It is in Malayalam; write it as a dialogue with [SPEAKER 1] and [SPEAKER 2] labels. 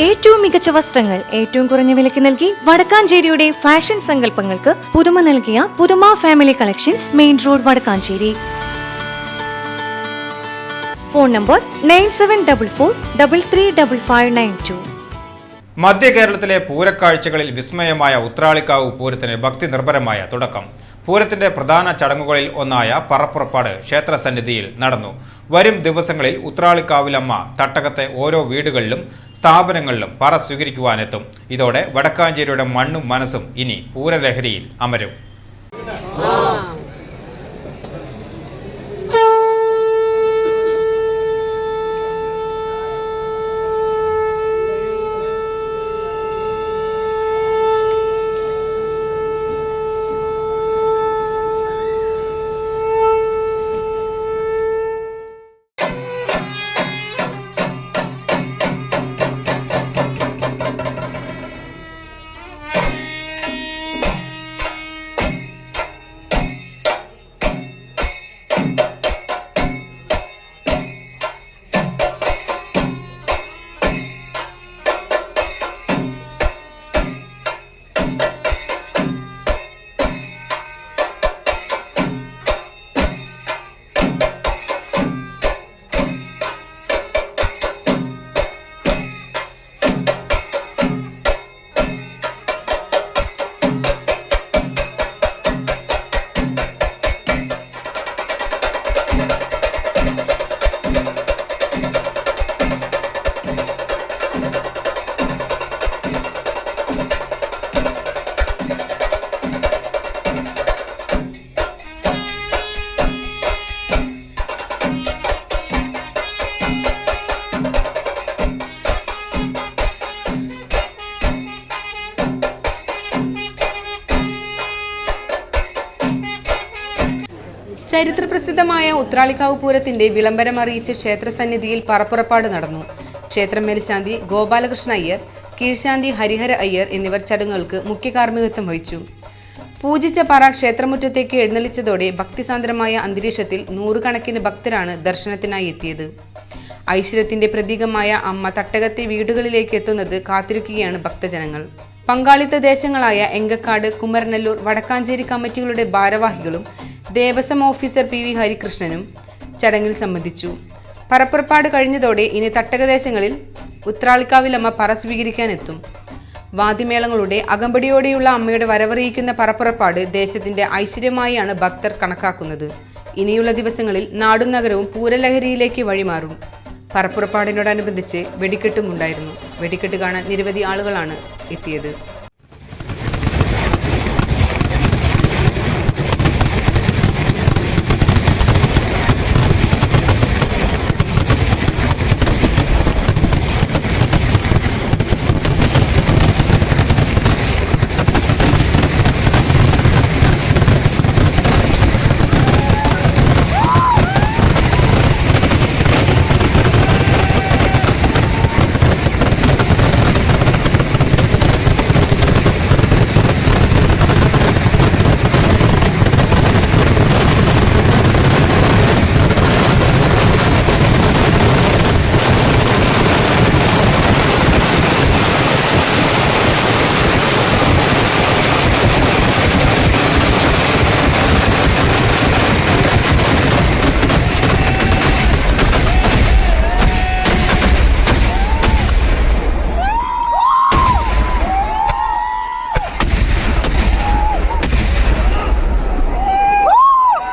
[SPEAKER 1] ഏറ്റവും മികച്ച വസ്ത്രങ്ങൾ ഏറ്റവും കുറഞ്ഞ വിലയ്ക്ക് നൽകി വടക്കാഞ്ചേരിയുടെ ഫാഷൻ സങ്കല്പങ്ങൾക്ക് പുതുമ നൽകിയ പുതുമ family collections, main road, Vadakkanchery. Phone number 9744335592.
[SPEAKER 2] മധ്യ കേരളത്തിലെ പൂരക്കാഴ്ചകളിൽ വിസ്മയമായ ഉത്രാളിക്കാവ് പൂരത്തിന് ഭക്തി നിർഭരമായ തുടക്കം. പൂരത്തിന്റെ പ്രധാന ചടങ്ങുകളിൽ ഒന്നായ പറപ്പുറപ്പാട് ക്ഷേത്രസന്നിധിയിൽ നടന്നു. വരും ദിവസങ്ങളിൽ ഉത്രാളിക്കാവിലമ്മ തട്ടകത്തെ ഓരോ വീടുകളിലും സ്ഥാപനങ്ങളിലും പറ സ്വീകരിക്കുവാനെത്തും. ഇതോടെ വടക്കാഞ്ചേരിയുടെ മണ്ണും മനസ്സും ഇനി പൂരലഹരിയിൽ അമരും.
[SPEAKER 3] ചരിത്രപ്രസിദ്ധമായ ഉത്രാളിക്കാവ് പൂരത്തിന്റെ വിളംബരം അറിയിച്ച് ക്ഷേത്രസന്നിധിയിൽ പറപ്പുറപ്പാട് നടന്നു. ക്ഷേത്രം മേൽശാന്തി ഗോപാലകൃഷ്ണ അയ്യർ, കീഴ്ശാന്തി ഹരിഹര അയ്യർ എന്നിവർ ചടങ്ങുകൾക്ക് മുഖ്യ കാർമ്മികത്വം വഹിച്ചു. പൂജിച്ച പറ ക്ഷേത്രമുറ്റത്തേക്ക് എഴുന്നള്ളിച്ചതോടെ ഭക്തിസാന്ദ്രമായ അന്തരീക്ഷത്തിൽ നൂറുകണക്കിന് ഭക്തരാണ് ദർശനത്തിനായി എത്തിയത്. ഐശ്വര്യത്തിന്റെ പ്രതീകമായ അമ്മ തട്ടകത്തെ വീടുകളിലേക്ക് എത്തുന്നത് കാത്തിരിക്കുകയാണ് ഭക്തജനങ്ങൾ. പങ്കാളിത്ത ദേശങ്ങളായ എങ്കക്കാട്, കുമരനെല്ലൂർ, വടക്കാഞ്ചേരി കമ്മിറ്റികളുടെ ഭാരവാഹികളും ദേവസ്വം ഓഫീസർ PV ഹരികൃഷ്ണനും ചടങ്ങിൽ സംബന്ധിച്ചു. പറപ്പുറപ്പാട് കഴിഞ്ഞതോടെ ഇനി തട്ടകദേശങ്ങളിൽ ഉത്രാളിക്കാവിലമ്മ പറ സ്വീകരിക്കാനെത്തും. വാദ്യമേളങ്ങളുടെ അകമ്പടിയോടെയുള്ള അമ്മയുടെ വരവറിയിക്കുന്ന പറപ്പുറപ്പാട് ദേശത്തിന്റെ ഐശ്വര്യമായാണ് ഭക്തർ കണക്കാക്കുന്നത്. ഇനിയുള്ള ദിവസങ്ങളിൽ നാടും നഗരവും പൂരലഹരിയിലേക്ക് വഴിമാറും. പറപ്പുറപ്പാടിനോടനുബന്ധിച്ച് വെടിക്കെട്ടും ഉണ്ടായിരുന്നു. വെടിക്കെട്ട് കാണാൻ നിരവധി ആളുകളാണ് എത്തിയത്.